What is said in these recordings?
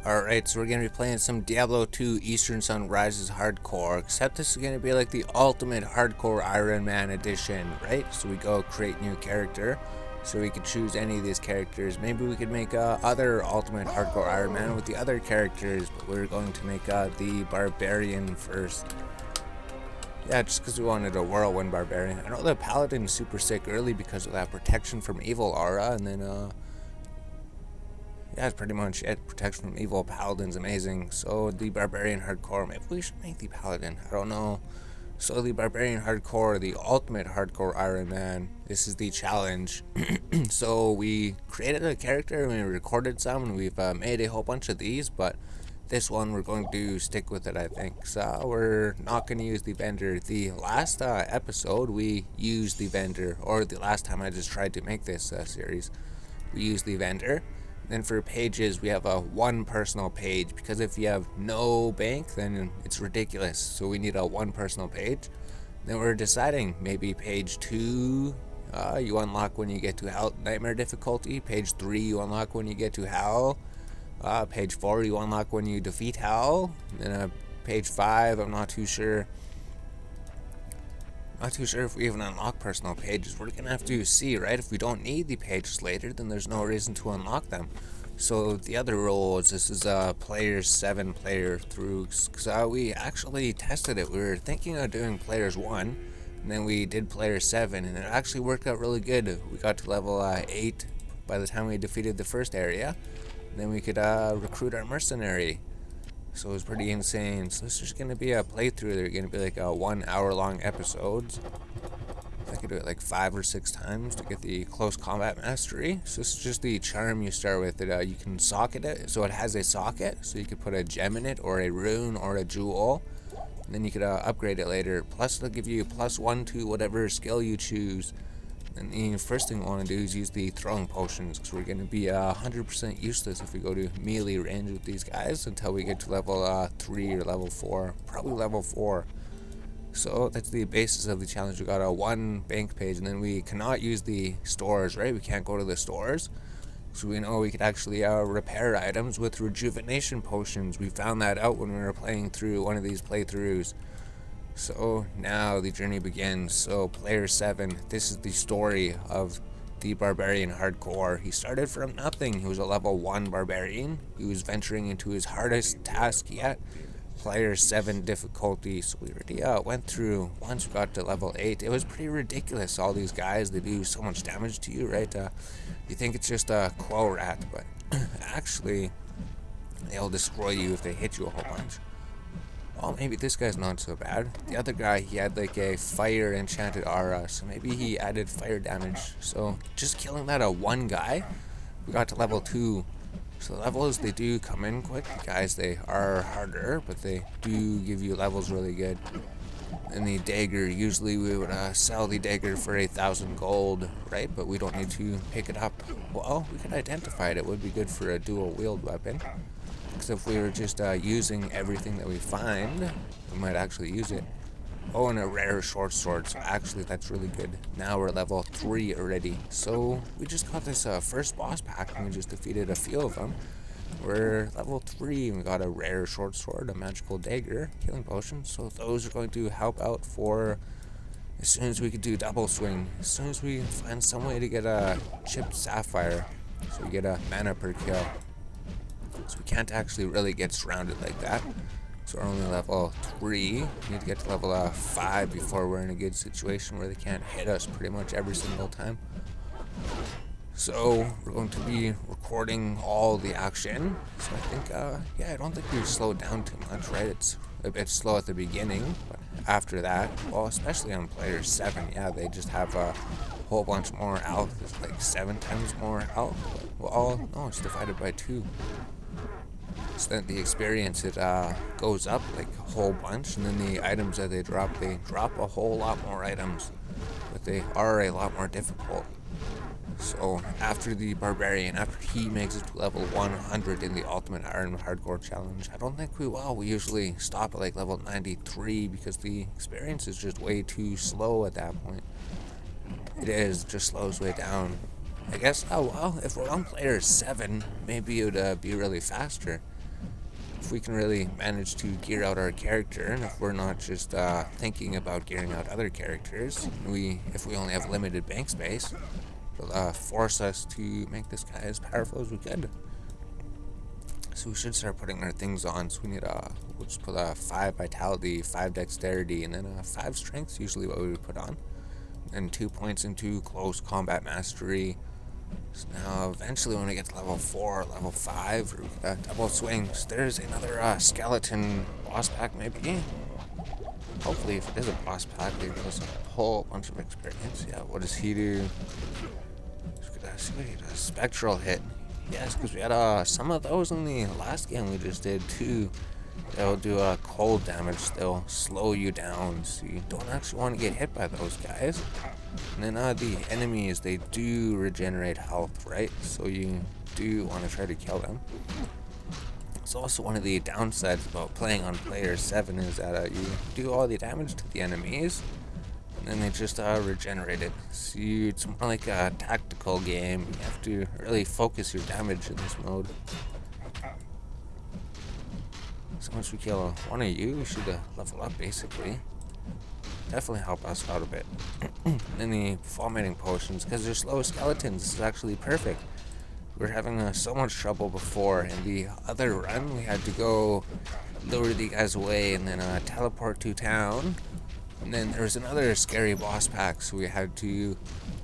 Alright, so we're gonna be playing some Diablo 2 Eastern Sunrises Hardcore, except this is gonna be like the ultimate hardcore Iron Man edition, right? So we go create new character, so we could choose any of these characters. Maybe we could make other ultimate hardcore Iron Man with the other characters, but we're going to make the Barbarian first. Yeah, just because we wanted a Whirlwind Barbarian. I know the Paladin's super sick early because of that protection from evil aura, and then yeah, that's pretty much it. Protection from evil. Paladin's amazing. So the Barbarian Hardcore. Maybe we should make the Paladin. I don't know. So the Barbarian Hardcore, the ultimate hardcore Iron Man. This is the challenge. So we created a character and we recorded some and we've made a whole bunch of these, but this one we're going to stick with it, I think. So we're not going to use the vendor. The last episode we used the vendor, or the last time I just tried to make this series, we used the vendor. Then for pages, we have a one personal page, because if you have no bank, then it's ridiculous. So we need a one personal page. Then we're deciding maybe page 2 you unlock when you get to Hell Nightmare difficulty. Page 3 you unlock when you get to Hell. Page 4 you unlock when you defeat Hell. Then page 5, I'm not too sure. Not too sure if we even unlock personal pages. We're gonna have to see, right? If we don't need the pages later, then there's no reason to unlock them. So the other rule is this is a players 7 player through, because we actually tested it. We were thinking of doing players 1, and then we did players 7, and it actually worked out really good. We got to level 8 by the time we defeated the first area. And then we could recruit our mercenary. So it was pretty insane. So this is going to be a playthrough. They're going to be like a 1 hour long episodes. I could do it like 5 or 6 times to get the close combat mastery. So this is just the charm you start with. You can socket it. So it has a socket. So you could put a gem in it, or a rune, or a jewel. And then you could upgrade it later. Plus it'll give you +1 to whatever skill you choose. And the first thing we want to do is use the throwing potions, because we're going to be 100% useless if we go to melee range with these guys until we get to level 3 or level 4, probably level 4. So that's the basis of the challenge. We got a 1 bank page, and then we cannot use the stores, right? We can't go to the stores. So we know we could actually repair items with rejuvenation potions. We found that out when we were playing through one of these playthroughs. So now the journey begins. So player 7, this is the story of the Barbarian Hardcore. He started from nothing. He was a level 1 Barbarian. He was venturing into his hardest task yet. Player 7 difficulty. So we already went through, once we got to level 8, it was pretty ridiculous. All these guys, they do so much damage to you, right? You think it's just a quo rat, but actually they'll destroy you if they hit you a whole bunch. Well, maybe this guy's not so bad. The other guy, he had like a fire enchanted aura, so maybe he added fire damage. So just killing that one guy, we got to level 2. So levels, they do come in quick. Guys, they are harder, but they do give you levels really good. And the dagger, usually we would sell the dagger for 1,000 gold, right? But we don't need to pick it up. Well, we can identify it. It would be good for a dual wield weapon. Because if we were just using everything that we find, we might actually use it. Oh, and a rare short sword, so actually that's really good. Now we're level 3 already. So we just got this first boss pack and we just defeated a few of them. We're level 3 and we got a rare short sword, a magical dagger, healing potion. So those are going to help out for as soon as we could do double swing. As soon as we find some way to get a chipped sapphire, so we get a mana per kill. So we can't actually really get surrounded like that. So we're only level 3. We need to get to level 5 before we're in a good situation where they can't hit us pretty much every single time. So we're going to be recording all the action. So I think, yeah, I don't think we've slowed down too much, right? It's a bit slow at the beginning, but after that, well, especially on player 7, yeah, they just have a whole bunch more health. It's like 7 times more health. Well, no, it's divided by 2. So then the experience, it goes up like a whole bunch, and then the items that they drop a whole lot more items, but they are a lot more difficult. So after the Barbarian, after he makes it to level 100 in the Ultimate Iron Hardcore Challenge, I don't think we will. We usually stop at like level 93 because the experience is just way too slow at that point. It is, just slows way down. I guess, oh well, if we're on player 7, maybe it would be really faster. if we can really manage to gear out our character, and if we're not just thinking about gearing out other characters, if we only have limited bank space, it'll force us to make this guy as powerful as we could. So we should start putting our things on. So we need we'll just put 5 vitality, 5 dexterity, and then 5 strength. Usually what we would put on, and 2 points into close combat mastery. So now eventually when we get to level 4, level 5, we get double swings. There's another skeleton boss pack maybe. Hopefully if it is a boss pack, they give us a whole bunch of experience. Yeah, what does he do? See what he does. Spectral hit. Yes, because we had some of those in the last game we just did too. They'll do cold damage. They'll slow you down, so you don't actually want to get hit by those guys. And then the enemies, they do regenerate health, right? So you do want to try to kill them. It's also one of the downsides about playing on player 7 is that you do all the damage to the enemies, and then they just regenerate it. So it's more like a tactical game. You have to really focus your damage in this mode. So once we kill one of you, we should level up basically. Definitely help us out a bit. And then the fomenting potions, because they're slow skeletons, this is actually perfect. We were having so much trouble before. In the other run, we had to go lure the guys away and then teleport to town. And then there was another scary boss pack, so we had to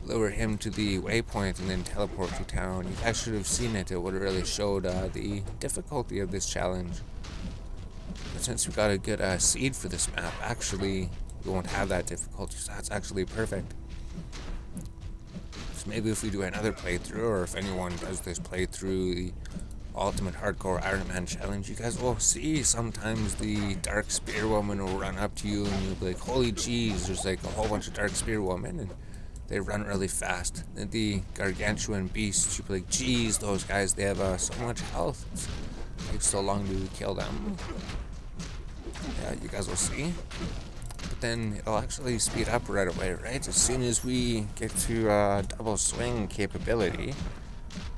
lure him to the waypoint and then teleport to town. You guys should have seen it. It would have really showed the difficulty of this challenge. But since we got a good seed for this map, actually, we won't have that difficulty, so that's actually perfect. So maybe if we do another playthrough, or if anyone does this playthrough, the Ultimate Hardcore Iron Man Challenge, you guys will see sometimes the Dark Spear Woman will run up to you and you'll be like, holy jeez, there's like a whole bunch of Dark Spear Women, and they run really fast. And the Gargantuan Beasts, you'll be like, geez, those guys, they have so much health. It takes so long to kill them. Yeah, you guys will see. But then it'll actually speed up right away, right? As soon as we get to double swing capability,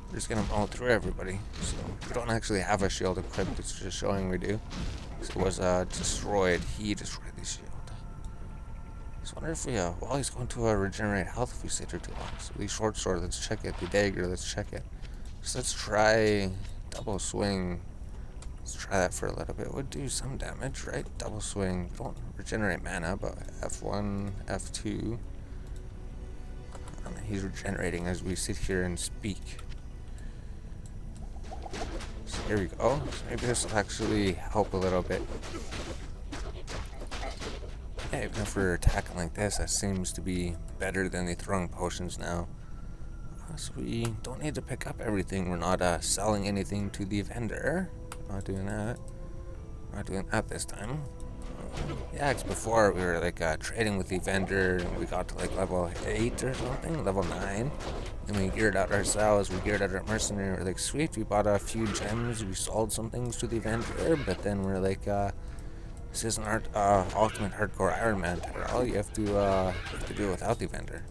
we're just gonna mow through everybody. So we don't actually have a shield equipped, it's just showing we do. So it was destroyed. He destroyed the shield. So I wonder if we, while he's going to regenerate health if we sit here too long. So the short sword, let's check it. The dagger, let's check it. So let's try double swing. Let's try that for a little bit. It would do some damage, right? Double swing. Don't regenerate mana, but F1, F2. He's regenerating as we sit here and speak. So here we go. So maybe this will actually help a little bit. Yeah, even if we're attacking like this, that seems to be better than the throwing potions now. So we don't need to pick up everything. We're not selling anything to the vendor. Not doing that. Not doing that this time. Yeah, because before we were like trading with the vendor, and we got to like level 8 or something, level 9. And we geared out ourselves, we geared out our mercenary. We're like, sweet, we bought a few gems, we sold some things to the vendor, but then we're like, this isn't our ultimate hardcore Iron Man title. You have to do it without the vendor.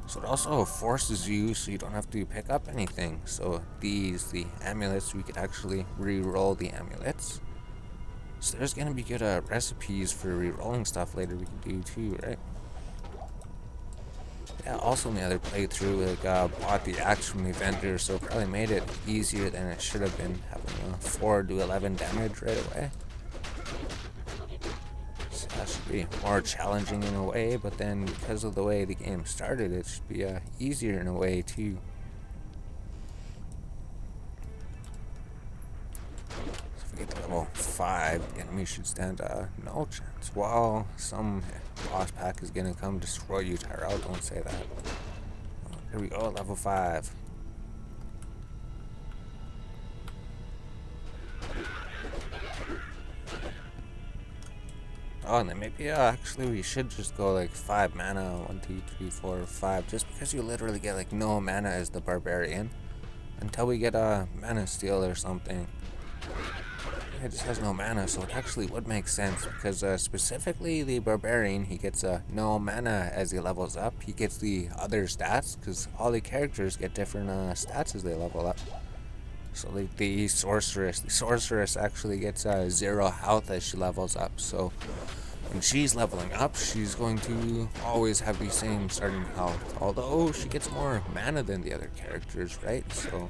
So it also forces you so you don't have to pick up anything. So the amulets, we could actually re-roll the amulets. So there's gonna be good recipes for re-rolling stuff later we can do too, right? Yeah, also in the other playthrough, we bought the axe from the vendor, so it probably made it easier than it should have been, having 4 to 11 damage right away. That should be more challenging in a way, but then because of the way the game started, it should be easier in a way too. So if we get to level 5, the enemy should stand no chance. While some boss pack is gonna come destroy you, Tyrell, don't say that. Here we go, level 5. Oh, and then maybe actually we should just go like 5 mana, 1, 2, 3, 4, 5, just because you literally get like no mana as the barbarian until we get a mana steal or something. It just has no mana, so it actually would make sense because specifically the barbarian, he gets no mana as he levels up. He gets the other stats because all the characters get different stats as they level up. So like the sorceress actually gets 0 health as she levels up. So when she's leveling up, she's going to always have the same starting health. Although she gets more mana than the other characters, right? So,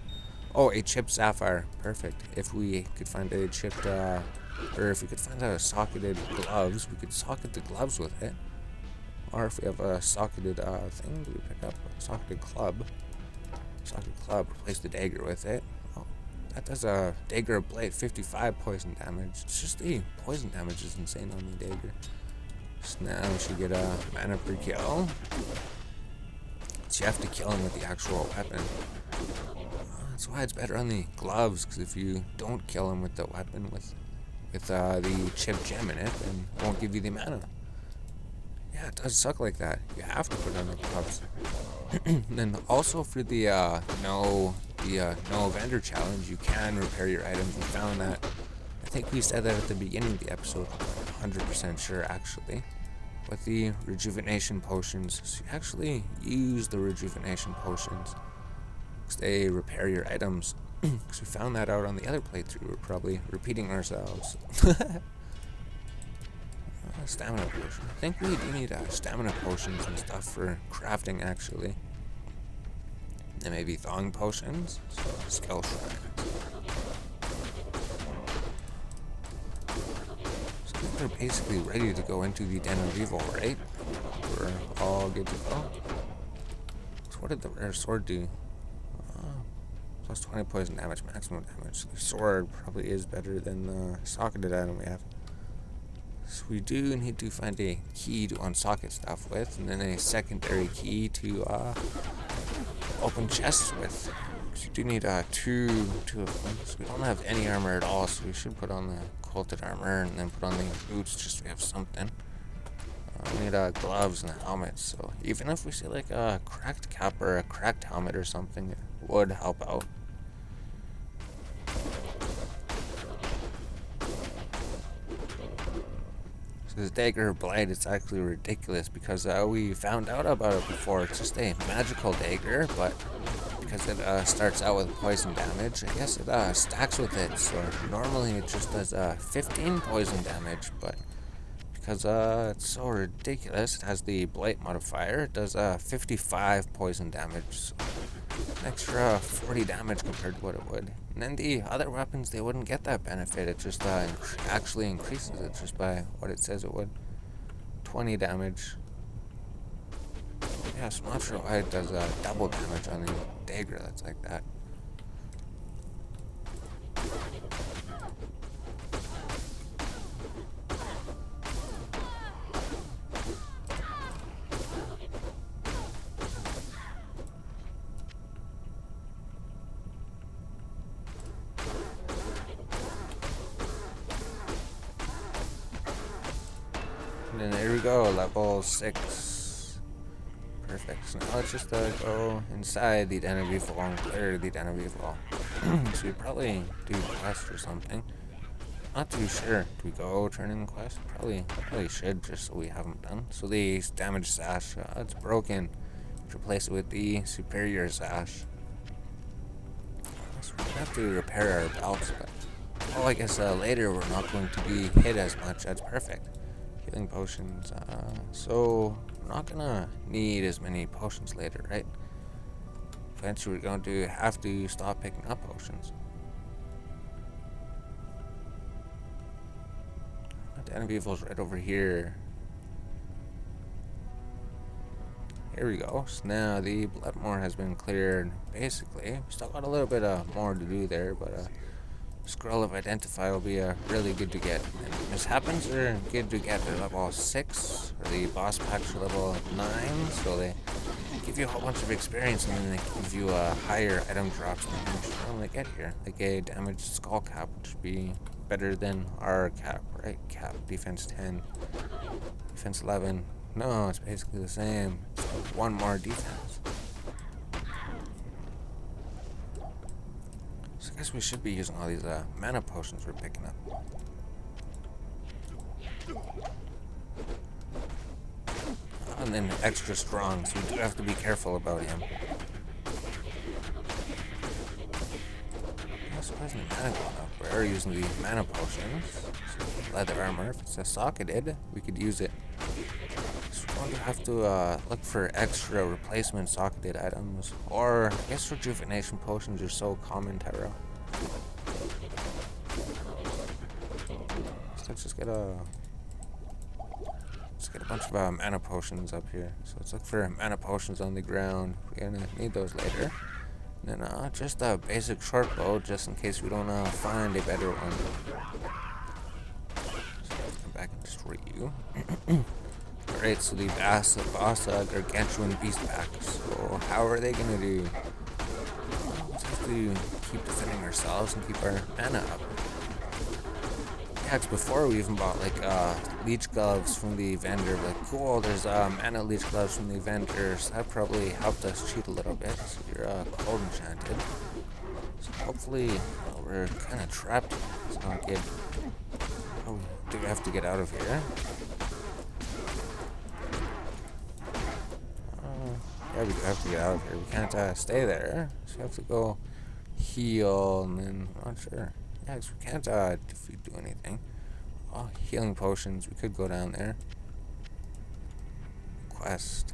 oh, a chipped sapphire, perfect. If we could find a chipped, or if we could find a socketed gloves, we could socket the gloves with it. Or if we have a socketed thing, do we pick up a socketed club? Socketed club, replace the dagger with it. Oh, that does a dagger blade 55 poison damage. It's just the poison damage is insane on the dagger. So now we should get a mana per kill. So you have to kill him with the actual weapon. That's why it's better on the gloves, because if you don't kill him with the weapon with the chipped gem in it, then it won't give you the mana. Yeah, it does suck like that. You have to put on the gloves. And then also for the no vendor challenge, you can repair your items. We found that. I think we said that at the beginning of the episode. I'm 100% sure actually. With the rejuvenation potions, so you actually use the rejuvenation potions because they repair your items. Because we found that out on the other playthrough. We're probably repeating ourselves. Stamina potion. I think we do need stamina potions and stuff for crafting, actually. And maybe thong potions. So, skill shrine. So we're basically ready to go into the Den of Evil, right? We're all good to go. So what did the rare sword do? Plus 20 poison damage, maximum damage. So the sword probably is better than the socketed item we have. So we do need to find a key to unsocket stuff with, and then a secondary key to open chests with. Because you do need two of them. So we don't have any armor at all, so we should put on the quilted armor and then put on the boots just so we have something. We need gloves and a helmet, so even if we see like a cracked cap or a cracked helmet or something, it would help out. This dagger blade is actually ridiculous because we found out about it before. It's just a magical dagger, but because it starts out with poison damage, I guess it stacks with it. So normally it just does 15 poison damage, but because it's so ridiculous, it has the blight modifier. It does 55 poison damage, so an extra 40 damage compared to what it would. And then the other weapons, they wouldn't get that benefit. It just actually increases it just by what it says it would. 20 damage. Yeah, so I'm not sure why it does double damage on the dagger that's like that. And then there we go, level 6. Perfect. So now let's just go inside the Den of Evil and clear the Den of Evil. So we probably do a quest or something. Not too sure. Do we go turn in the quest? Probably should, just so we haven't done. So the damage sash, it's broken. Let's replace it with the superior sash. So we're gonna have to repair our belts, but I guess later we're not going to be hit as much. That's perfect. Healing potions, so we're not gonna need as many potions later, right? Eventually we're going to have to stop picking up potions. The Den of Evil's right over here. Here we go. So now the Bloodmore has been cleared, basically. We still got a little bit more to do there, but Scroll of Identify will be really good to get. And mishappens are good to get. They're level 6, or the boss packs are level 9, so they give you a whole bunch of experience, and then they give you higher item drops than you normally get here. Like a damaged skull cap, which would be better than our cap, right? Cap, defense 10, defense 11. No, it's basically the same. It's one more defense. So I guess we should be using all these mana potions we're picking up. And then extra strong, so we do have to be careful about him. wasn't a mana going up. We're using the mana potions. So leather armor. If it's a socketed, we could use it. So we're going to have to look for extra replacement socketed items. Or I guess rejuvenation potions are so common, Tyro. So let's just get a bunch of mana potions up here. So let's look for mana potions on the ground. We're gonna need those later. And then just a basic short bow, just in case we don't find a better one. So let's come back and destroy you. Alright, so the boss gargantuan beast pack. So how are they gonna do? We'll just have to keep defending ourselves and keep our mana up. Yeah, it's before we even bought like leech gloves from the vendor. Like, cool, there's mana leech gloves from the vendor, so that probably helped us cheat a little bit. So you're cold enchanted. So hopefully we're kind of trapped. It's not good. Oh, do we have to get out of here? Yeah, we do have to get out of here. We can't stay there. So we have to go heal, and then I'm not sure. Yeah, 'cause we can't do anything. Oh, healing potions. We could go down there. Quest.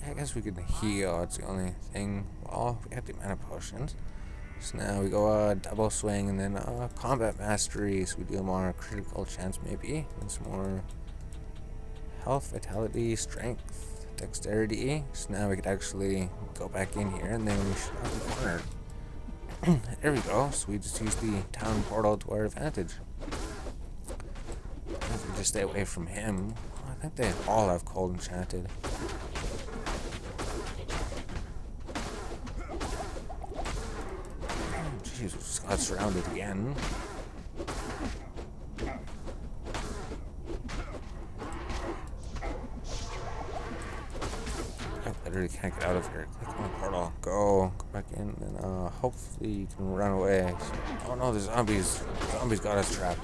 Yeah, I guess we could heal. It's the only thing. Well, we have the mana potions. So now we go double swing, and then combat mastery. So we do more critical chance maybe, and some more health, vitality, strength, dexterity. So now we could actually go back in here, and then we should not be cornered. There we go. So we just use the town portal to our advantage. If we just stay away from him. I think they all have cold enchanted. Jeez, we just got surrounded again. I literally can't get out of here. Click on the portal. Go back in, and hopefully you can run away. So, oh no, the zombies. Zombies got us trapped.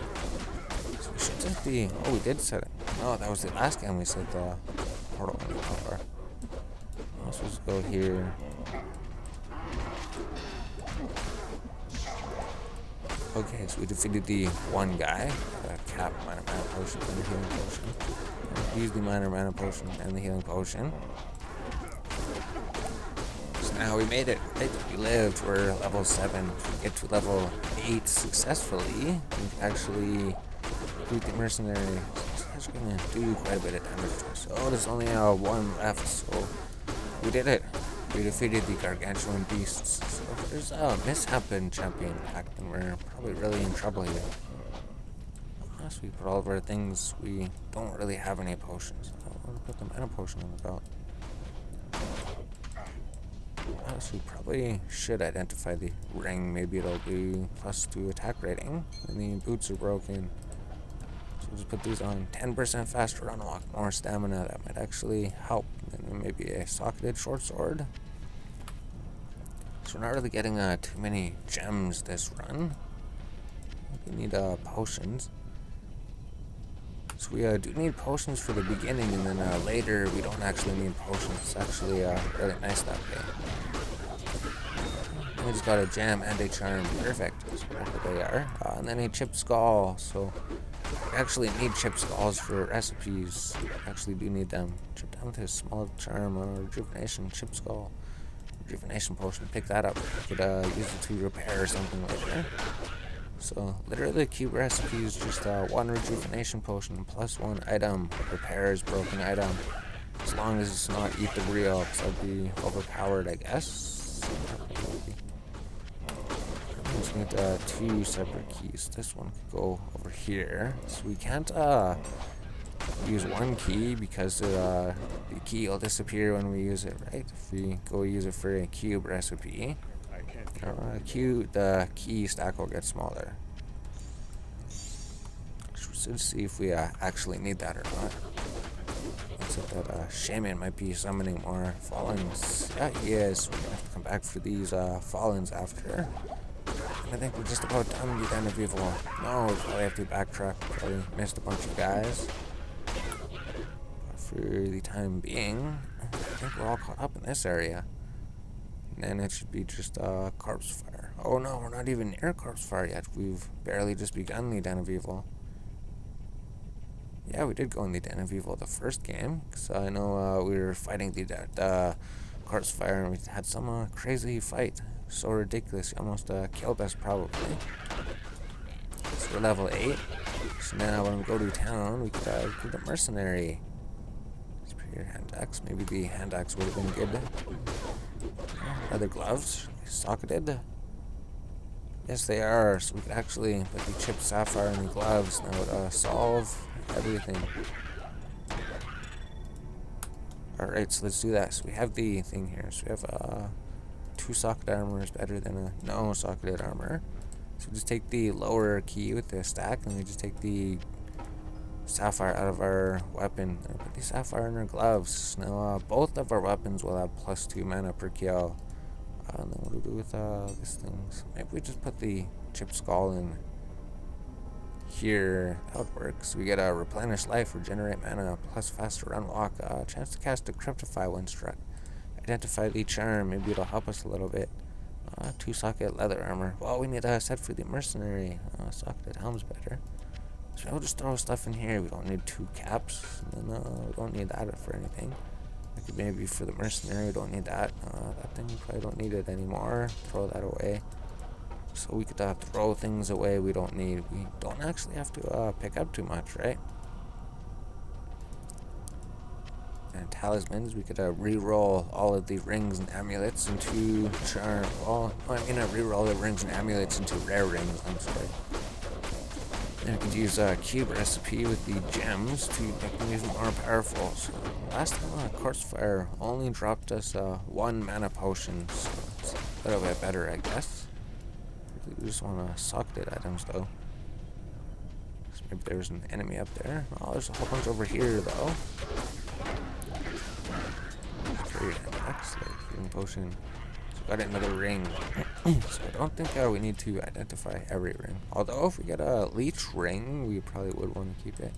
So we should just be. Oh, we did set it. No, that was the last game we set the portal in the power. Let's just go here. Okay, so we defeated the one guy. Cap, minor mana potion, and the healing potion. Use the minor mana potion and the healing potion. Now we made it, right? We lived, we're level 7. If we get to level 8 successfully, we can actually beat the mercenary. So that's gonna do quite a bit of damage to us. Oh, there's only one left, so we did it. We defeated the gargantuan beasts. So if there's a mishap in champion pack, then we're probably really in trouble here. Unless we put all of our things, we don't really have any potions. I want to put the mana potion on the belt. So we probably should identify the ring. Maybe it'll do +2 attack rating. And the boots are broken. So we'll just put these on. 10% faster unlock, more stamina. That might actually help. And then maybe a socketed short sword. So we're not really getting too many gems this run. We need potions. So we do need potions for the beginning, and then later we don't actually need potions. It's actually really nice that way. We just got a gem and a charm. Perfect. So whatever they are. And then a chipped skull. So we actually need chipped skulls for recipes. We actually do need them. Chip down with a small charm or rejuvenation. Chipped skull. Rejuvenation potion. Pick that up. We could use it to repair something later. So literally cube recipe is just one rejuvenation potion plus one item. Repairs broken item. As long as it's not eat the real, because that'd be overpowered, I guess. We just need 2 separate keys. This one could go over here. So we can't use one key because the key will disappear when we use it, right? If we go use it for a cube recipe, the key stack will get smaller. So let's see if we actually need that or not. Looks like that shaman might be summoning more fallens. Yeah, he is. We're gonna have to come back for these fallens after. And I think we're just about done with the end of evil. No, we probably have to backtrack. Probably missed a bunch of guys. But for the time being, I think we're all caught up in this area. And then it should be just corpse fire. Oh no, we're not even near corpse fire yet. We've barely just begun the Den of Evil. Yeah, we did go in the Den of Evil the first game, because I know we were fighting the corpse fire, and we had some crazy fight. So ridiculous, he almost killed us probably. So we're level 8. So now when we go to town, we could do the mercenary. Superior hand axe. Maybe the hand axe would have been good. Leather gloves, socketed. Yes, they are. So we could actually put the chipped sapphire in the gloves. That would solve everything. Alright, so let's do that. So we have the thing here. So we have 2 socket armor is better than no socketed armor. So we just take the lower key with the stack, and we just take the sapphire out of our weapon. And put the sapphire in our gloves. Now both of our weapons will have +2 mana per kill. And then what do we do with these things? Maybe we just put the chipped skull in here. That would work. So we get a replenish life, regenerate mana, plus faster run walk, chance to cast Decryptify when struck. Identify the charm. Maybe it'll help us a little bit. 2 socket leather armor. Well, we need a set for the mercenary. Socketed helm's better. So we'll just throw stuff in here. We don't need 2 caps. And then we don't need that for anything. Like maybe for the mercenary, we don't need that. That thing, we probably don't need it anymore. Throw that away. So we could throw things away we don't need. We don't actually have to pick up too much, right? And talismans, we could re-roll all of the rings and amulets into charm. Well, I mean, re-roll the rings and amulets into rare rings. I'm sorry. And we could use a cube recipe with the gems to make them even more powerful. So last time, Corpse Fire only dropped us 1 mana potion, so it's a little bit better, I guess. We just want socketed items, though. So maybe there's an enemy up there. Oh, there's a whole bunch over here, though. Trade axe, healing potion. So got another ring. So I don't think we need to identify every ring. Although if we get a leech ring, we probably would want to keep it.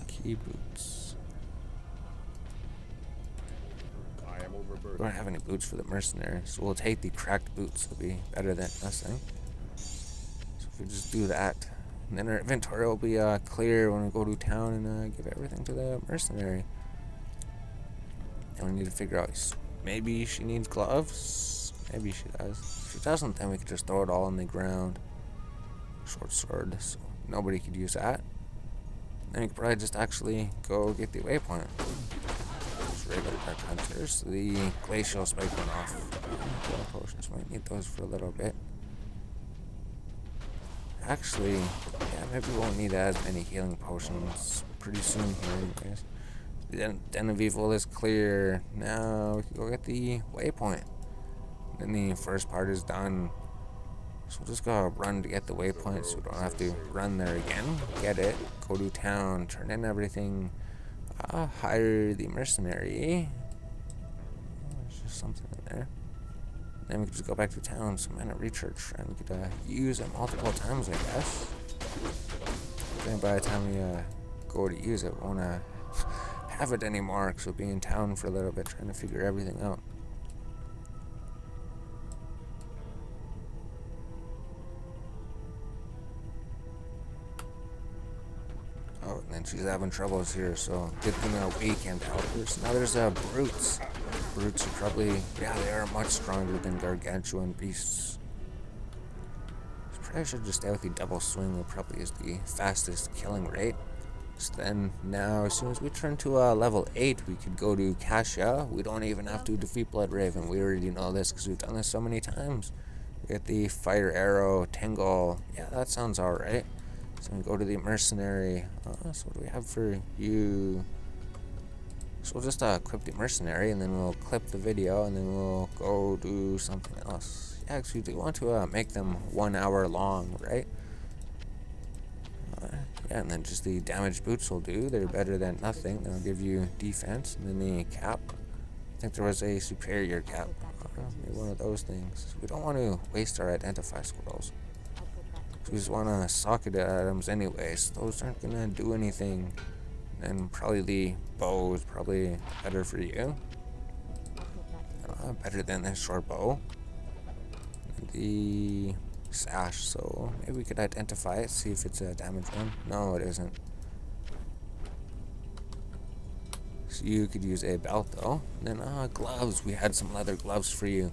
Key boots. We don't have any boots for the mercenary, so we'll take the cracked boots. It'll be better than nothing. So if we just do that, and then our inventory will be clear when we go to town and give everything to the mercenary. And we need to figure out, maybe she needs gloves? Maybe she does. If she doesn't, then we could just throw it all on the ground. Short sword, so nobody could use that. Then we could probably just actually go get the waypoint. Just regular dark hunters. The glacial spike went off. Potions, might need those for a little bit. Actually, yeah, maybe we won't need as many healing potions pretty soon here anyways. The Den of Evil is clear. Now we can go get the waypoint. Then the first part is done. So we'll just go run to get the waypoint so we don't have to run there again. Get it, go to town, turn in everything, hire the mercenary. There's just something in there. Then we can just go back to town, so mana recharge, and we could use it multiple times, I guess. Then by the time we go to use it, we won't have it anymore, because we'll be in town for a little bit trying to figure everything out. Oh, and then she's having troubles here, so good thing we can't help her. So now there's brutes. Brutes are probably, yeah, they are much stronger than gargantuan beasts. So probably should just stay with the double swing, that probably is the fastest killing rate. So then now, as soon as we turn to level 8, we could go to Kasha. We don't even have to defeat Blood Raven. We already know this because we've done this so many times. We get the fire arrow, tingle. Yeah, that sounds alright. So we go to the mercenary. So what do we have for you? So we'll just equip the mercenary, and then we'll clip the video, and then we'll go do something else. Yeah, because we do want to make them 1 hour long, right? Yeah, and then just the damaged boots will do. They're better than nothing. They'll give you defense. And then the cap. I think there was a superior cap. Maybe one of those things. We don't want to waste our identify scrolls. We just want to socket items anyways. Those aren't going to do anything. And probably the bow is probably better for you. Better than the short bow. the sash, so maybe we could identify it, see if it's a damaged one. No, it isn't. So you could use a belt though. And then gloves. We had some leather gloves for you,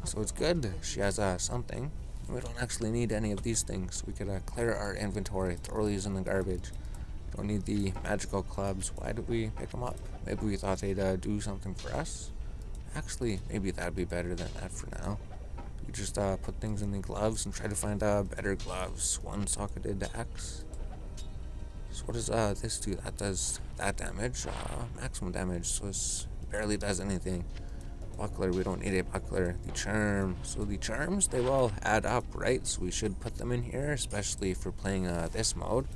so it's good. She has something. We don't actually need any of these things. We could clear our inventory, throw these in the garbage. Don't need the magical clubs. Why did we pick them up? Maybe we thought they'd do something for us. Actually, maybe that'd be better than that for now. We just put things in the gloves and try to find better gloves. One socketed axe. So what does this do? That does that damage, maximum damage. So it barely does anything. Buckler, we don't need a buckler. The charm. So the charms, they will add up, right? So we should put them in here, especially for playing this mode.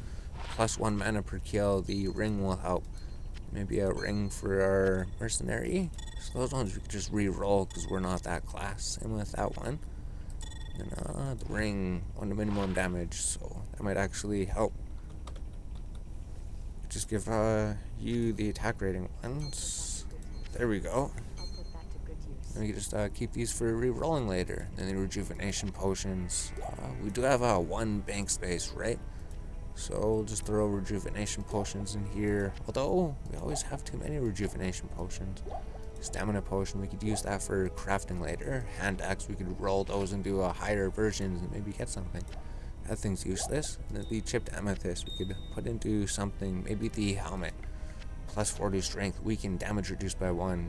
+1 mana per kill. The ring will help. Maybe a ring for our mercenary. So those ones we could just re-roll because we're not that class. Same with that one. And the ring, 1 to minimum damage. So that might actually help. Just give you the attack rating ones. There we go. And we can just keep these for re-rolling later. And the rejuvenation potions. We do have 1 bank space, right? So we'll just throw rejuvenation potions in here. Although, we always have too many rejuvenation potions. Stamina potion, we could use that for crafting later. Hand axe, we could roll those into higher versions and maybe get something. That thing's useless. And then the chipped amethyst, we could put into something. Maybe the helmet. +40 strength, weaken, damage reduced by 1.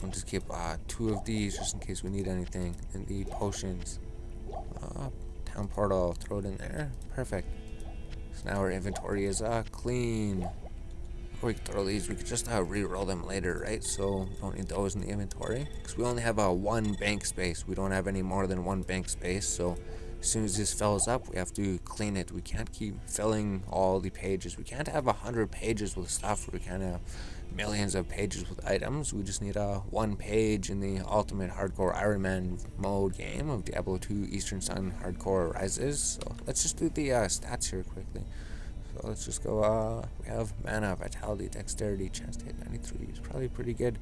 I'll just keep 2 of these just in case we need anything. And the potions. Town portal, throw it in there. Perfect. So now our inventory is clean. We could throw these, we could just re-roll them later, right? So we don't need those in the inventory. Because we only have 1 bank space. We don't have any more than 1 bank space. So as soon as this fills up, we have to clean it. We can't keep filling all the pages. We can't have 100 pages with stuff. We can't have millions of pages with items. We just need 1 page in the ultimate hardcore Iron Man mode game of Diablo 2 Eastern Sun Hardcore Rises. So let's just do the stats here quickly. So let's just go, we have mana, vitality, dexterity, chance to hit 93. It's probably pretty good.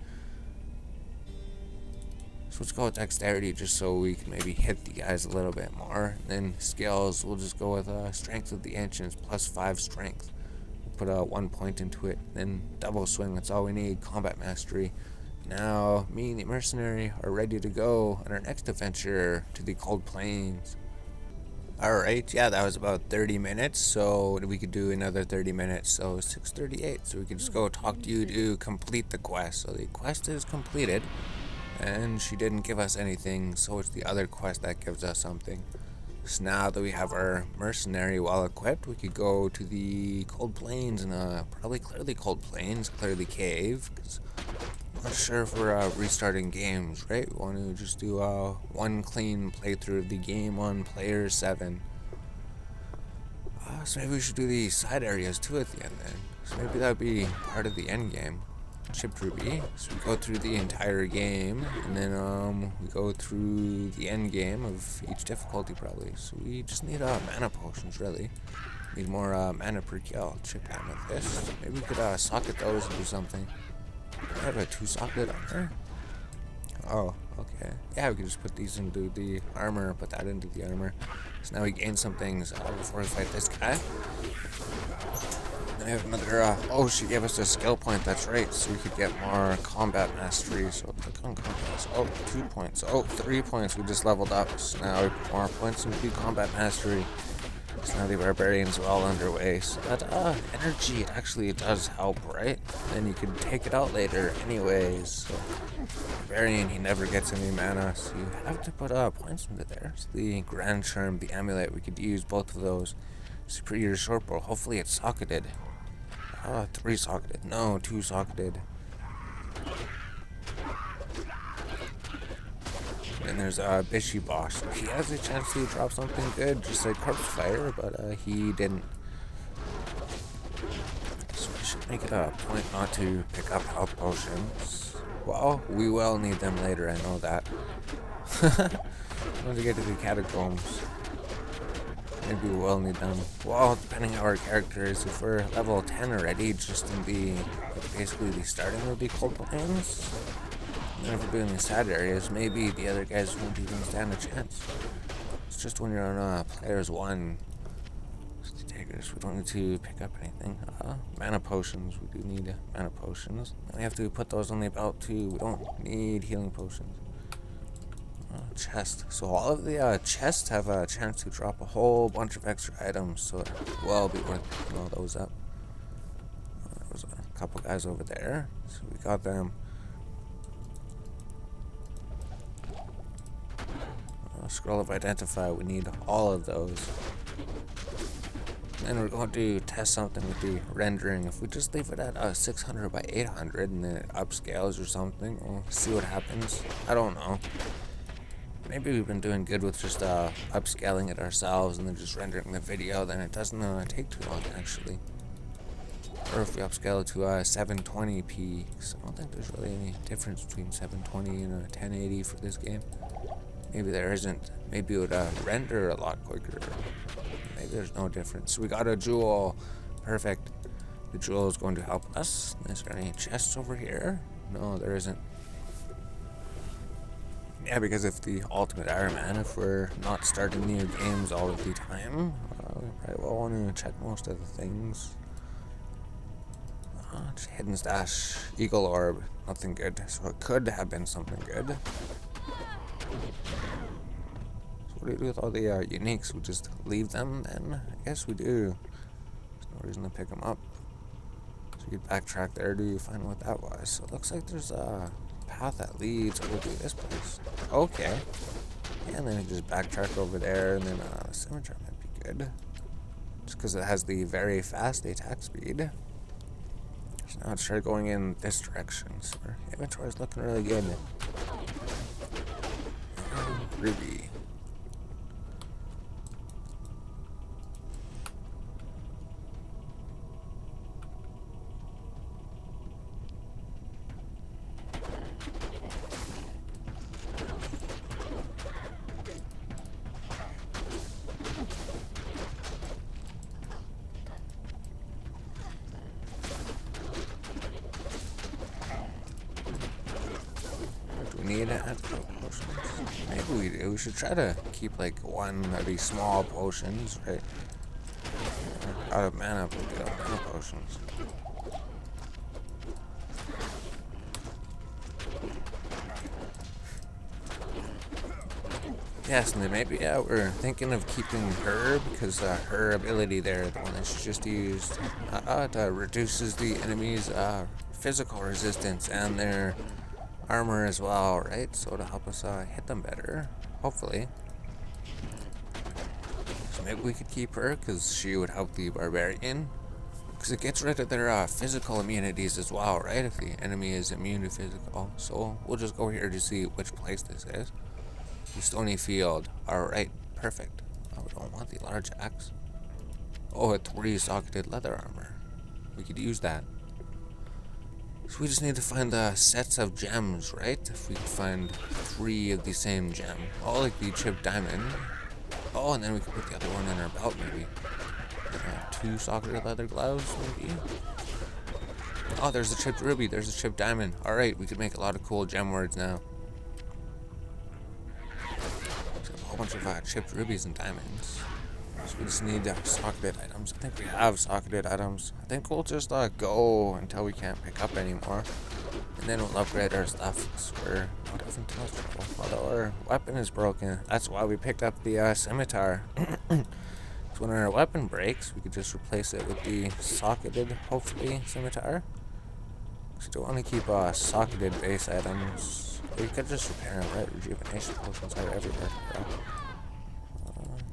So let's go with dexterity just so we can maybe hit the guys a little bit more. And then skills, we'll just go with strength of the ancients, +5 strength. Put 1 point into it, then double swing, that's all we need. Combat mastery. Now me and the mercenary are ready to go on our next adventure to the cold plains. Alright, yeah, that was about 30 minutes, so we could do another 30 minutes, so 6:38, so we could just go talk to you to complete the quest. So the quest is completed, and she didn't give us anything, so it's the other quest that gives us something. So now that we have our mercenary well equipped, we could go to the cold plains and probably clear the cold plains, clear the cave, because I'm not sure if we're restarting games, right? We want to just do 1 clean playthrough of the game on player 7. So maybe we should do the side areas too at the end then. So maybe that would be part of the end game. Chipped ruby. So we go through the entire game, and then we go through the end game of each difficulty probably. So we just need mana potions really. Need more mana per kill. Chipped amethyst. Maybe we could socket those and do something. I have a 2-socket armor. Oh, okay. Yeah, we could just put these into the armor, put that into the armor. So now we gain some things before we fight this guy. Then I have another, oh, she gave us a skill point, that's right. So we could get more combat mastery. So click on combat. Oh, 2 points. Oh, 3 points. We just leveled up. So now we put more points into combat mastery. So now the barbarians are all underway. So that energy actually does help, right? Then you can take it out later anyways. So barbarian, he never gets any mana, so you have to put points into there. So the grand charm, the amulet, we could use both of those. Superior short bow, hopefully it's socketed. 3 socketed. No, 2 socketed. And there's Bishy Boss. He has a chance to drop something good, just like Corpse Fire, but he didn't. So we should make it a point not to pick up health potions. Well, we will need them later, I know that. Once we get to the catacombs, maybe we will need them. Well, depending on our character is, if we're level 10 already, just in the, basically the starting of the cold plains, And if we're doing the sad areas, maybe the other guys won't even stand a chance. It's just when you're on players 1. Takers, we don't need to pick up anything. Mana potions, we do need mana potions. And we have to put those on the belt too. We don't need healing potions. Chest. So all of the chests have a chance to drop a whole bunch of extra items, so it will be worth picking all those up. There's a couple guys over there, so we got them. Scroll of Identify, we need all of those. And we're going to test something with the rendering. If we just leave it at 600 by 800 and then it upscales or something, we'll see what happens. I don't know. Maybe we've been doing good with just upscaling it ourselves and then just rendering the video, then it doesn't take too long actually. Or if we upscale it to 720p, because I don't think there's really any difference between 720 and 1080 for this game. Maybe there isn't. Maybe it would render a lot quicker. Maybe there's no difference. We got a jewel. Perfect. The jewel is going to help us. Is there any chests over here? No, there isn't. Yeah, because if the ultimate Iron Man, if we're not starting new games all of the time, we probably will want to check most of the things. Hidden stash, eagle orb, nothing good. So it could have been something good. So what do we do with all the uniques? We just leave them then? I guess we do. There's no reason to pick them up. So you could backtrack there to find what that was. So it looks like there's a path that leads over to this place. Okay. Yeah, and then you just backtrack over there, and then the scimitar might be good. Just because it has the very fast attack speed. So now let's try going in this direction. So our inventory is looking really good. Ruby. Need to add potions. Maybe we do. We should try to keep like one of these small potions, right? Out of mana, but we get mana potions. Yes, and then maybe we're thinking of keeping her because her ability there, the one that she just used, it reduces the enemy's physical resistance and their armor as well, right? So to help us hit them better, hopefully. So maybe we could keep her because she would help the barbarian. Because it gets rid of their physical immunities as well, right? If the enemy is immune to physical. So we'll just go here to see which place this is. The stony field. Alright, perfect. Oh, we don't want the large axe. Oh, a 3-socketed leather armor. We could use that. So we just need to find the sets of gems, right? If we could find 3 of the same gem. Oh, like the chipped diamond. Oh, and then we could put the other one in our belt, maybe. 2-socketed leather gloves, maybe. Oh, there's a chipped ruby. There's a chipped diamond. Alright, we could make a lot of cool gem words now. So a whole bunch of chipped rubies and diamonds. So we just need socketed items. I think we have socketed items. I think we'll just go until we can't pick up anymore. And then we'll upgrade our stuff. We're not having too much trouble. Although our weapon is broken. That's why we picked up the scimitar. So when our weapon breaks, we could just replace it with the socketed, hopefully, scimitar. So we don't want to keep socketed base items. Or you could just repair them, right? Rejuvenation potions are everywhere.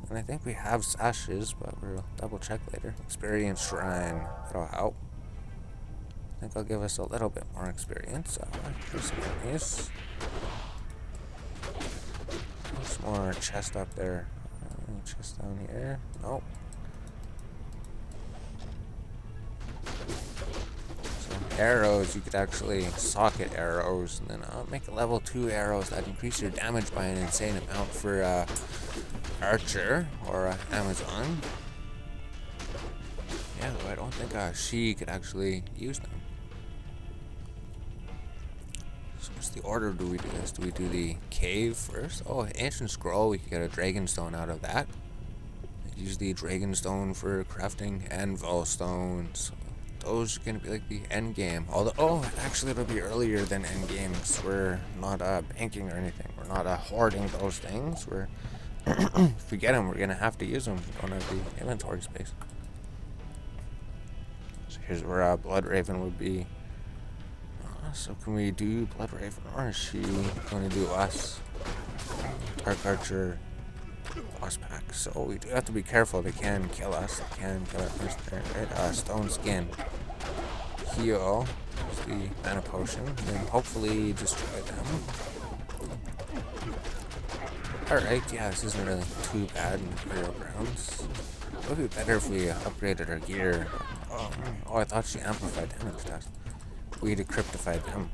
And I think we have sashes, but we'll double check later. Experience shrine. That'll help. I think I'll give us a little bit more experience. There's some enemies. There's more chest up there. Any chest down here? Nope. So arrows, you could actually socket arrows, and then make a level 2 arrows that increase your damage by an insane amount for Archer or Amazon. Yeah, though I don't think she could actually use them. So what's the order do we do this? Do we do the cave first? Oh, ancient scroll, we could get a dragon stone out of that. Use the dragon stone for crafting anvil stones. Those are gonna be like the end game. Although, oh, actually it'll be earlier than end games. We're not banking or anything. We're not hoarding those things. We're if we get them, we're gonna have to use them. We don't have the inventory space. So here's where Blood Raven would be. So can we do Blood Raven, or is she going to do us? Dark Archer, Boss Pack. So we do have to be careful. They can kill us. They can kill our first turn, right? Stone Skin. Heal. Use the mana potion. And then hopefully destroy them. Alright, yeah, this isn't really too bad in Imperial Grounds. It would be better if we upgraded our gear. Oh, I thought she amplified damage test. We decryptified them.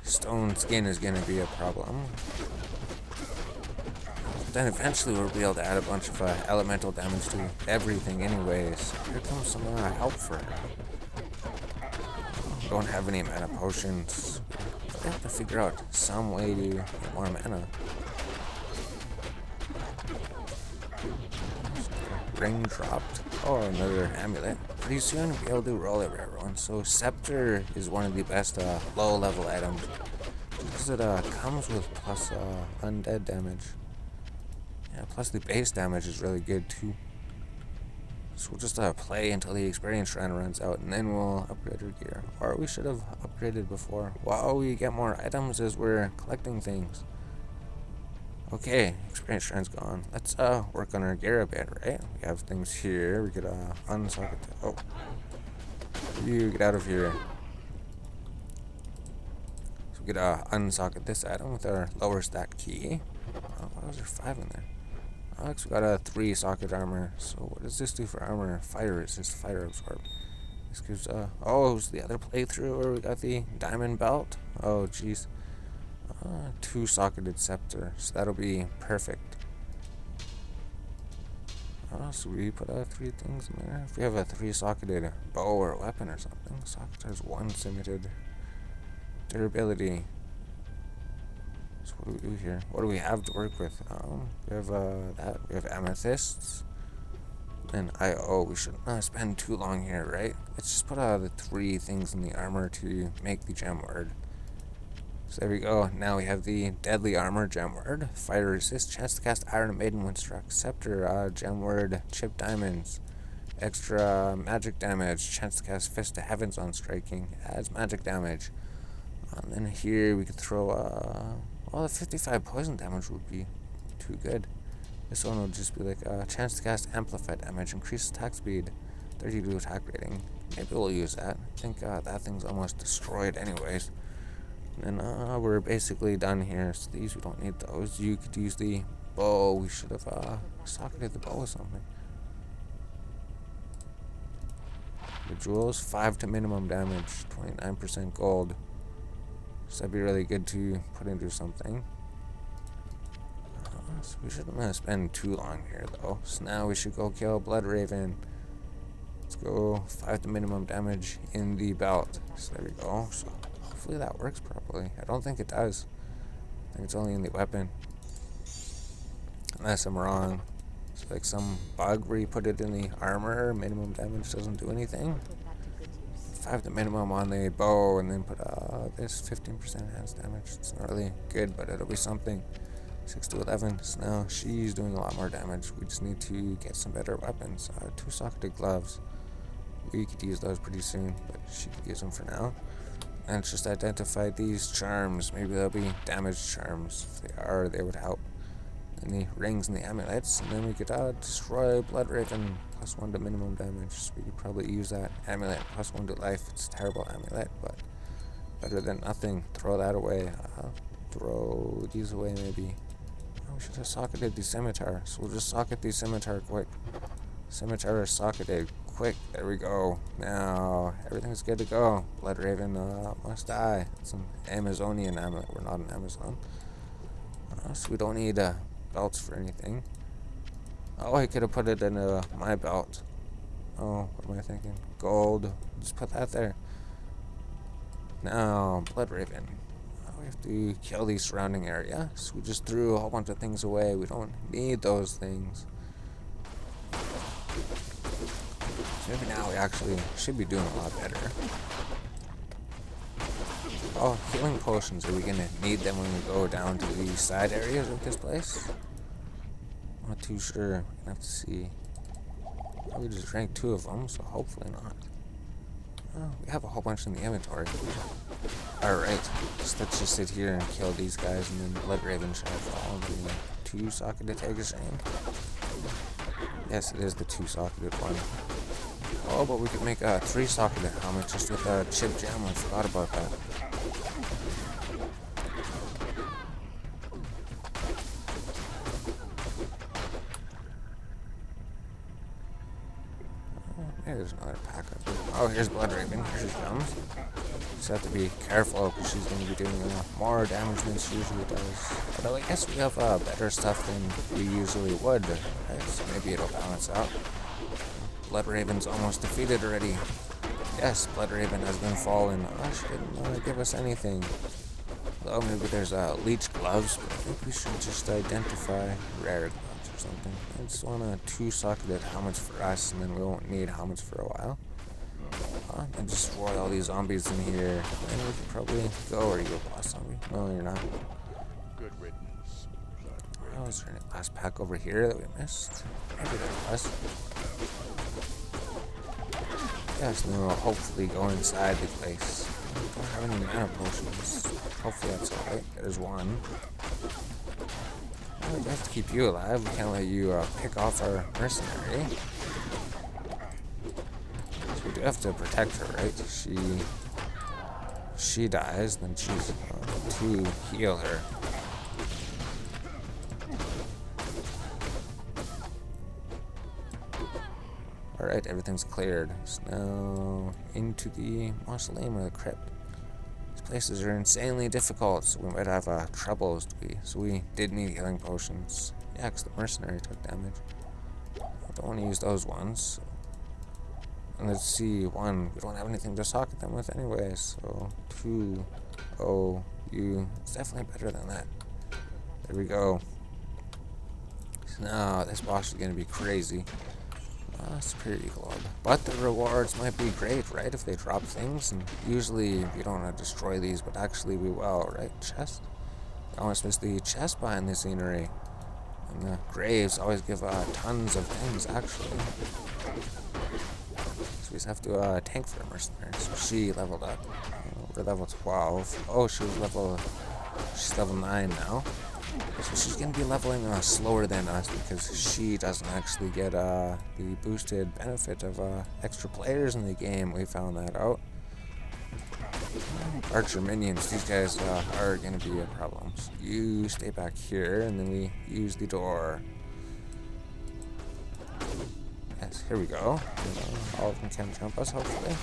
Stone Skin is gonna be a problem. But then eventually we'll be able to add a bunch of elemental damage to everything anyways. Here comes some help for her. Don't have any mana potions. We have to figure out some way to get more mana. Ring dropped. Oh, another amulet. Pretty soon we'll be able to roll it, everyone. So Scepter is one of the best low-level items, because it comes with plus undead damage. Yeah, plus the base damage is really good too. So we'll just play until the experience shrine runs out, and then we'll upgrade our gear. Or we should have upgraded before. Wow, we get more items as we're collecting things. Okay, experience shrine's gone. Let's work on our gear a bit, right? We have things here. We could unsocket. Oh, you get out of here. So we could unsocket this item with our lower stack key. Oh, why was there 5 in there? Alex, we got a 3 socket armor. So what does this do for armor? Fire resist, fire absorb. This gives oh, it was the other playthrough where we got the diamond belt. Oh, jeez. 2 socketed scepter, so that'll be perfect. So we put 3 things in there. If we have a 3 socketed bow or weapon or something, socket has 1 cemented durability. So what do we do here? What do we have to work with? We have that. We have amethysts. And we shouldn't spend too long here, right? Let's just put the 3 things in the armor to make the gem word. So there we go. Now we have the deadly armor gem word, fire resist, chance to cast Iron Maiden when struck, scepter gem word, chip diamonds, extra magic damage, chance to cast fist to heavens on striking, adds magic damage. And then here we could throw well, the 55 poison damage would be too good. This one would just be like chance to cast amplified damage, increased attack speed, 32 attack rating. Maybe we'll use that. I think that thing's almost destroyed anyways. And we're basically done here. So these, we don't need those. You could use the bow. We should have socketed the bow with something. The jewels, 5 to minimum damage, 29% gold. So that'd be really good to put into something. So we shouldn't spend too long here though. So now we should go kill Blood Raven. Let's go 5 to minimum damage in the belt. So there we go. So hopefully that works properly. I don't think it does. I think it's only in the weapon. Unless I'm wrong. It's like some bug where you put it in the armor, minimum damage doesn't do anything. 5 to minimum on the bow, and then put this 15% enhanced damage. It's not really good, but it'll be something. 6 to 11. So now she's doing a lot more damage. We just need to get some better weapons. 2 socketed gloves. We could use those pretty soon, but she could use them for now. And it's just identify these charms. Maybe they'll be damage charms. If they are, they would help. And the rings and the amulets. And then we could destroy Blood Raven. +1 to minimum damage. So we could probably use that amulet. +1 to life. It's a terrible amulet, but better than nothing. Throw that away. Throw these away maybe. Oh, we should have socketed the scimitar. So we'll just socket the scimitar quick. Scimitar is socketed. Quick, there we go. Now everything's good to go. Blood Raven must die. It's an Amazonian amulet. We're not an Amazon, so we don't need belts for anything. Oh, I could have put it in my belt. Oh, what am I thinking? Gold. Just put that there. Now, Blood Raven. We have to kill the surrounding area. So we just threw a whole bunch of things away. We don't need those things. So maybe now we actually should be doing a lot better. Oh, healing potions. Are we going to need them when we go down to the side areas of this place? I'm not too sure. We're going to have to see. We just drank 2 of them, so hopefully not. Oh, we have a whole bunch in the inventory. Alright, so let's just sit here and kill these guys, and then Blood Raven shall fall into the 2-socketed Tegashane. Yes, it is the 2-socketed one. Oh, but we could make a 3-socketed helmet just with a chip gem. I forgot about that. There's another pack up here. Oh, here's Blood Raven. Here she comes. Just have to be careful because she's going to be doing more damage than she usually does. Although I guess we have better stuff than we usually would. Right? So maybe it'll balance out. Blood Raven's almost defeated already. Yes, Blood Raven has been fallen. Oh, she didn't give us anything. Although maybe there's leech gloves, but I think we should just identify rare gloves or something. I just want a 2-socketed helmets for us, and then we won't need helmets for a while. And destroy all these zombies in here, and we could probably go. Are you a boss zombie? No, you're not. Good riddance. Oh, is there any last pack over here that we missed? Maybe there was. Yes, and then we'll hopefully go inside the place. We don't have any mana potions. Hopefully that's alright. There's one. We have to keep you alive. We can't let you pick off our mercenary. So we do have to protect her, right? She dies, then she's to heal her. Alright, everything's cleared. So now into the mausoleum or the crypt. These places are insanely difficult, so we might have troubles. So we did need healing potions. Yeah, because the mercenary took damage. I don't want to use those ones. And let's see, 1, we don't have anything to socket them with anyway, so 2, oh, you, it's definitely better than that. There we go. So now this boss is going to be crazy. Superior Eagle Orb. But the rewards might be great, right? If they drop things, and usually we don't want to destroy these, but actually we will, right? Chest? I almost missed the chest behind the scenery. And the graves always give tons of things, actually. So we just have to tank for a mercenary. So she leveled up. We're level 12. Oh, she's level 9 now. So she's going to be leveling slower than us because she doesn't actually get the boosted benefit of extra players in the game. We found that out. Archer minions, these guys are going to be a problem. So you stay back here, and then we use the door. Yes, here we go. All of them can jump us, hopefully.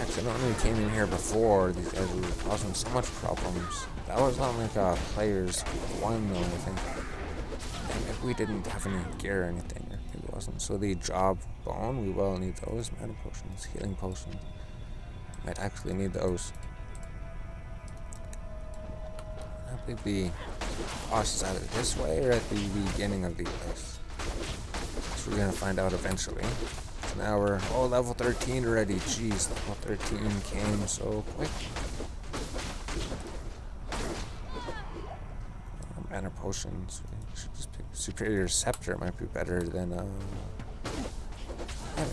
Actually, I don't know who came in here before. These guys were causing so much problems. That was on like players 1 though, I think. And if we didn't have any gear or anything, it wasn't. So the job bone, we will need those. Mana potions, healing potions. Might actually need those. I believe the boss is either this way or at the beginning of the place. So we're gonna find out eventually. So now we're level 13 already. Jeez, level 13 came so quick. Mana potions. We should just pick Superior Scepter. Might be better than yeah,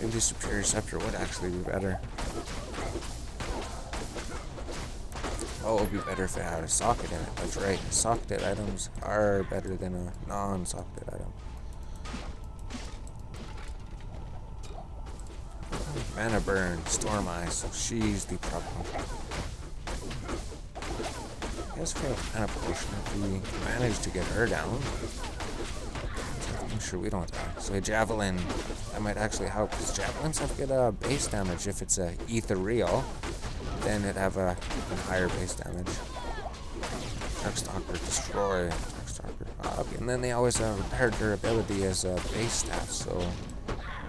maybe Superior Scepter would actually be better. Oh, it would be better if it had a socket in it. That's right. Socketed items are better than a non-socketed item. Mana Burn, Storm Eye, so she's the problem. I guess we have Mana Potion if we manage to get her down. I'm sure we don't die. So a Javelin, that might actually help, because Javelins have good base damage if it's a Ethereal. Then it'd have a higher base damage. Darkstalker, destroy. Darkstalker. And then they always have higher durability as a base stat, so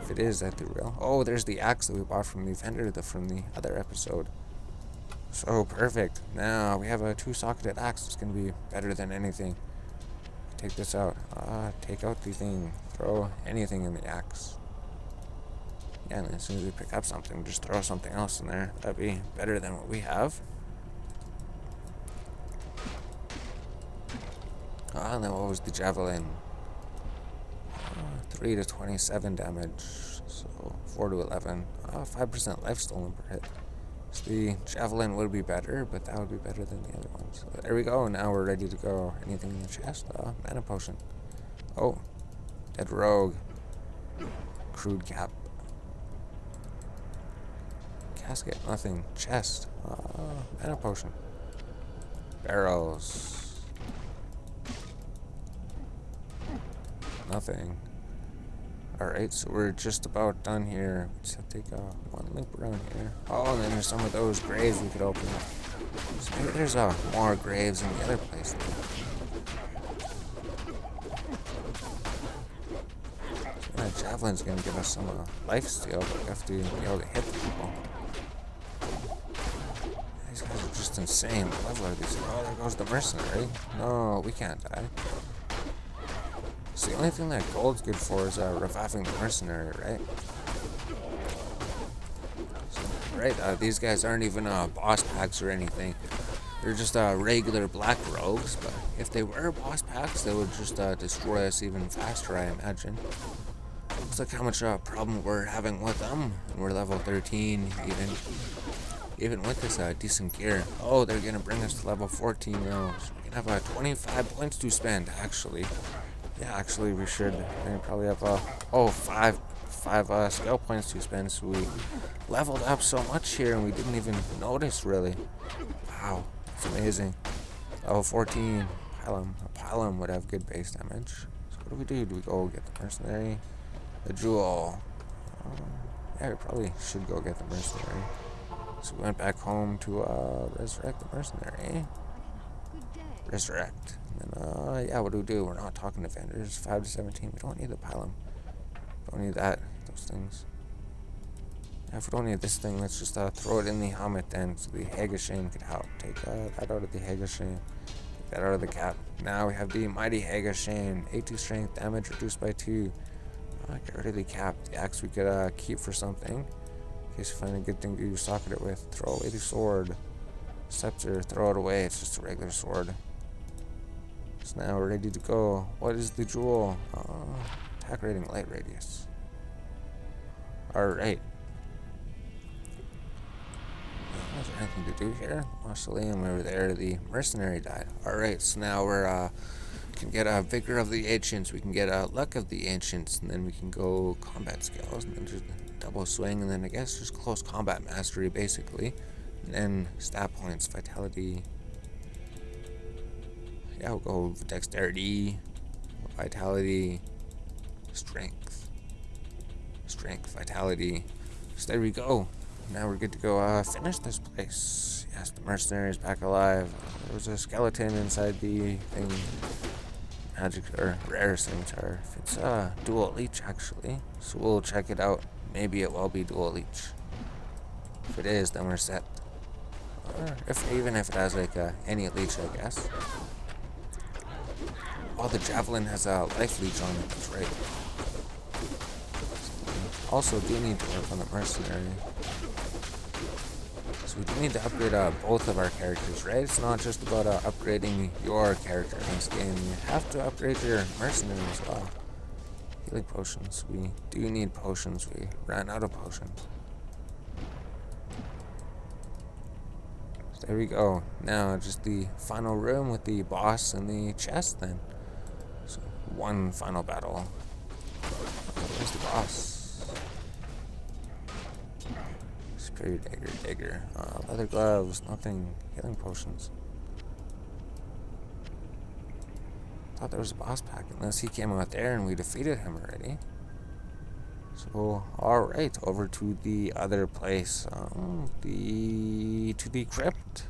If it is that the real. Oh, there's the axe that we bought from the vendor from the other episode. So perfect. Now we have a 2-socketed axe. It's gonna be better than anything. Take this out. Take out the thing. Throw anything in the axe. Yeah, and as soon as we pick up something, just throw something else in there. That'd be better than what we have. And then what was the javelin? 3 to 27 damage. So 4 to 11. 5% life stolen per hit. So the javelin would be better, but that would be better than the other ones. So there we go. Now we're ready to go. Anything in the chest? Mana potion. Oh, dead rogue. Crude cap. Casket, nothing. Chest. Mana potion. Barrels. Nothing. Alright, so we're just about done here. We just have to take one link around here. Oh, and then there's some of those graves we could open. So maybe there's more graves in the other place. So that javelin's gonna give us some life steal, but we have to be able to hit the people. These guys are just insane. What level are these? Oh, there goes the mercenary. No, we can't die. So the only thing that gold's good for is reviving the mercenary, right? So, right, these guys aren't even boss packs or anything. They're just regular black rogues, but if they were boss packs, they would just destroy us even faster, I imagine. Looks like how much problem we're having with them. And we're level 13, even with this decent gear. Oh, they're gonna bring us to level 14 now. So we can have 25 points to spend, actually. Yeah, actually, we should. We probably have five skill points to spend. So we leveled up so much here, and we didn't even notice really. Wow, that's amazing. Level 14, Pylum. A Pylum would have good base damage. So what do we do? Do we go get the mercenary? The jewel. Yeah, we probably should go get the mercenary. So we went back home to resurrect the mercenary. Resurrect. And yeah, what do? We're not talking to vendors. 5 to 17. We don't need the Pylum. Don't need that. Those things. Yeah, if we don't need this thing, let's just throw it in the helmet then, so the Hagashane could help. Take that out of the Hagashane. Take that out of the cap. Now we have the Mighty Hagashane. 82 strength, damage reduced by 2. Get rid of the cap. The axe we could keep for something. In case we find a good thing to socket it with. Throw away the sword. Scepter, throw it away. It's just a regular sword. So now we're ready to go. What is the jewel? Attack rating, light radius. Alright. Is there anything to do here? Mausoleum over there. The mercenary died. Alright, so now we're can get a Vigor of the Ancients. We can get a Luck of the Ancients. And then we can go combat skills. And then just double swing. And then I guess just close combat mastery, basically. And then stat points, vitality. Yeah, we'll go dexterity, vitality, strength, vitality. So there we go. Now we're good to go finish this place. Yes, the mercenary is back alive. There was a skeleton inside the thing. Magic or rare scimitar. It's dual leech actually. So we'll check it out. Maybe it will be dual leech. If it is, then we're set. Or even if it has like any leech, I guess. Oh, the javelin has a life leech on it, that's right. Also, do need to work on the mercenary. So we do need to upgrade both of our characters, right? It's not just about upgrading your character in this game. You have to upgrade your mercenary as well. Healing potions. We do need potions. We ran out of potions. So there we go. Now, just the final room with the boss and the chest then. So, one final battle. Where's the boss? Superior dagger. Leather gloves, nothing. Healing potions. Thought there was a boss pack, unless he came out there and we defeated him already. So, alright, over to the other place. To the crypt.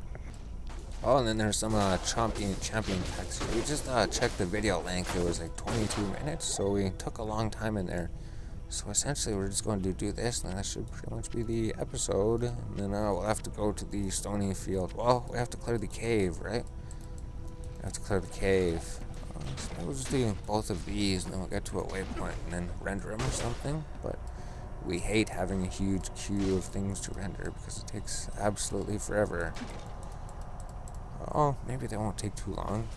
Oh, and then there's some champion packs here. We just checked the video length. It was like 22 minutes, so we took a long time in there. So essentially we're just going to do this, and that should pretty much be the episode. And then we'll have to go to the stony field. Well, we have to clear the cave, right? We have to clear the cave. So we'll just do both of these, and then we'll get to a waypoint and then render them or something. But we hate having a huge queue of things to render because it takes absolutely forever. Oh, maybe they won't take too long.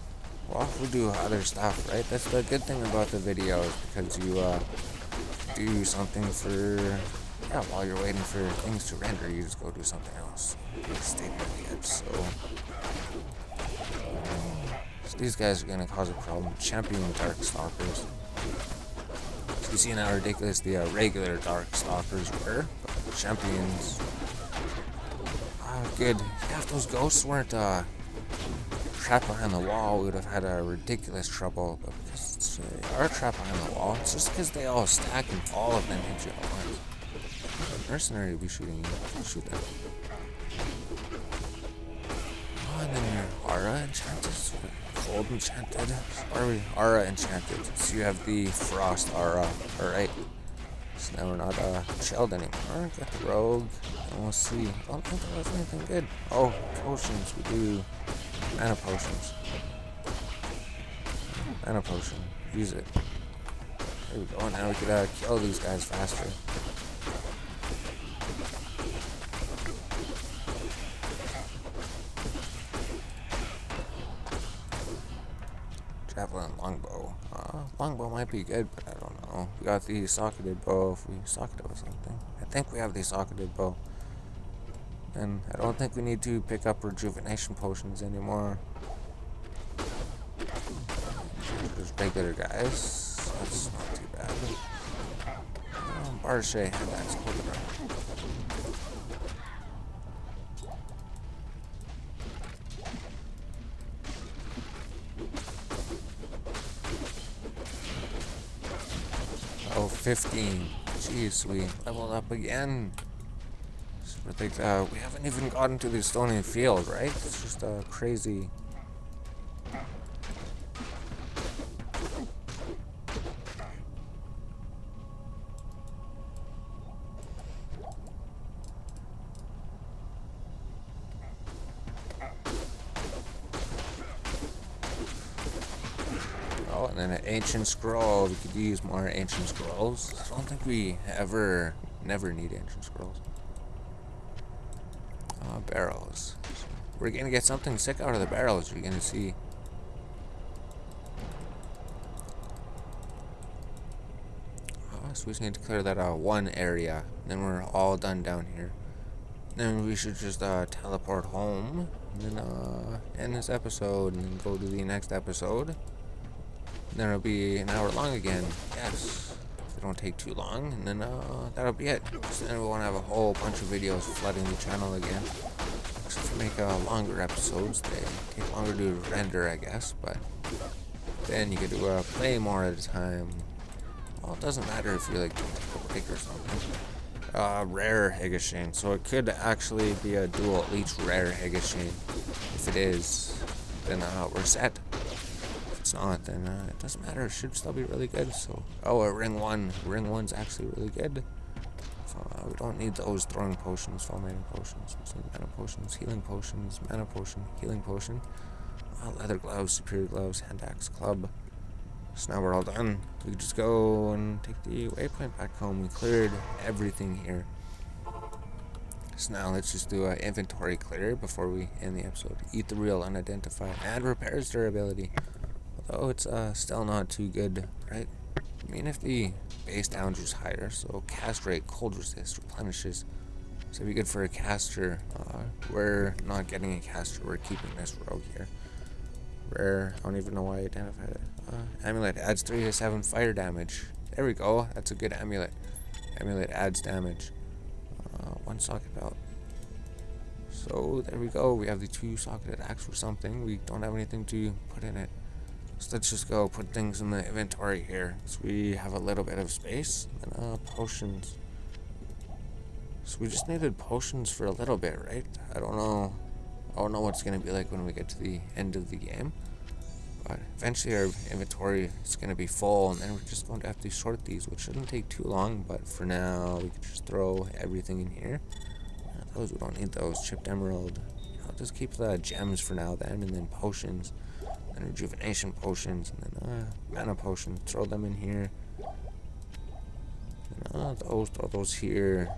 Well, we do other stuff, right? That's the good thing about the videos, because you do something for, yeah, while you're waiting for things to render, you just go do something else. Stay quiet, so these guys are gonna cause a problem. Champion Dark Stalkers. So you see how ridiculous the regular Dark Stalkers were, but champions. Good. Yeah, if those ghosts weren't trapped behind the wall, we would have had a ridiculous trouble. But because they are trapped behind the wall, it's just because they all stack and all of them hit you at once. The mercenary will be shooting you. Shoot them. Oh, and then your aura enchanted. Cold enchanted. Or we aura enchanted. So you have the frost aura. Alright. So now we're not chilled anymore. Got the rogue. And we'll see. I don't think there was anything good. Oh, potions. We do mana potions. Mana potion. Use it. There we go. Now we could kill these guys faster. Javelin longbow. Longbow might be good, but I don't know. We got the socketed bow if we socket it with something. I think we have the socketed bow. And I don't think we need to pick up rejuvenation potions anymore. There's regular guys. That's not too bad. Barshay, that's cool. Oh, 15. Jeez, we leveled up again. I think we haven't even gotten to the stony field, right? It's just crazy. Oh, and then an ancient scroll. We could use more ancient scrolls. I don't think we never need ancient scrolls. Barrels. We're gonna get something sick out of the barrels. You're gonna see. So we just need to clear that one area. Then we're all done down here. Then we should just teleport home. And then end this episode and then go to the next episode. And then it'll be an hour long again. Yes. If it don't take too long. And then that'll be it. So then we won't have a whole bunch of videos flooding the channel again. Except for make longer episodes. They take longer to render, I guess. But then you get to play more at a time. Well, it doesn't matter if you like take a break or something. Rare Higashine. So it could actually be a dual leech rare Higashine. If it is, then we're set. If it's not, then it doesn't matter. It should still be really good. So, ring 1. Ring 1's actually really good. So we don't need those throwing potions, fulminating potions. We just need mana potions, healing potions, mana potion, healing potion. Leather gloves, superior gloves, hand axe, club. So now we're all done. We can just go and take the waypoint back home. We cleared everything here. So now let's just do an inventory clear before we end the episode. Eat the real unidentified and repairs durability. Although it's still not too good, right? I mean, if the base damage was higher, so cast rate, cold resist, replenishes. So it'd be good for a caster. We're not getting a caster. We're keeping this rogue here. Rare. I don't even know why I identified it. Amulet adds 3 to 7 fire damage. There we go. That's a good amulet. Amulet adds damage. 1 socket belt. So there we go. We have the 2 socketed axe or something. We don't have anything to put in it. So let's just go put things in the inventory here. So we have a little bit of space. And potions. So we just needed potions for a little bit, right? I don't know what it's gonna be like when we get to the end of the game. But eventually our inventory is going to be full, and then we're just going to have to sort these, which shouldn't take too long. But for now, we can just throw everything in here. Those, we don't need those. Chipped emerald. I'll just keep the gems for now then, and then potions. And rejuvenation potions, and then mana potions. Throw them in here. And, throw those here.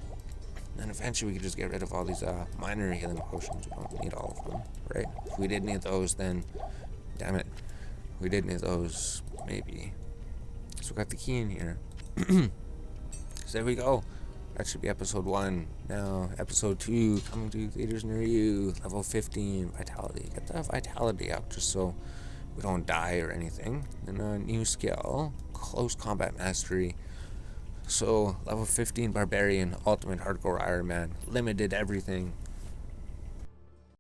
And eventually we can just get rid of all these minor healing potions. We don't need all of them, right? If we did need those, then damn it, we did need those, maybe. So we got the key in here. So there we go. That should be episode 1. Now, episode 2, coming to theaters near you. Level 15, vitality. Get the vitality up just so we don't die or anything. And a new skill, close combat mastery. So, level 15 barbarian, ultimate hardcore Iron Man. Limited everything.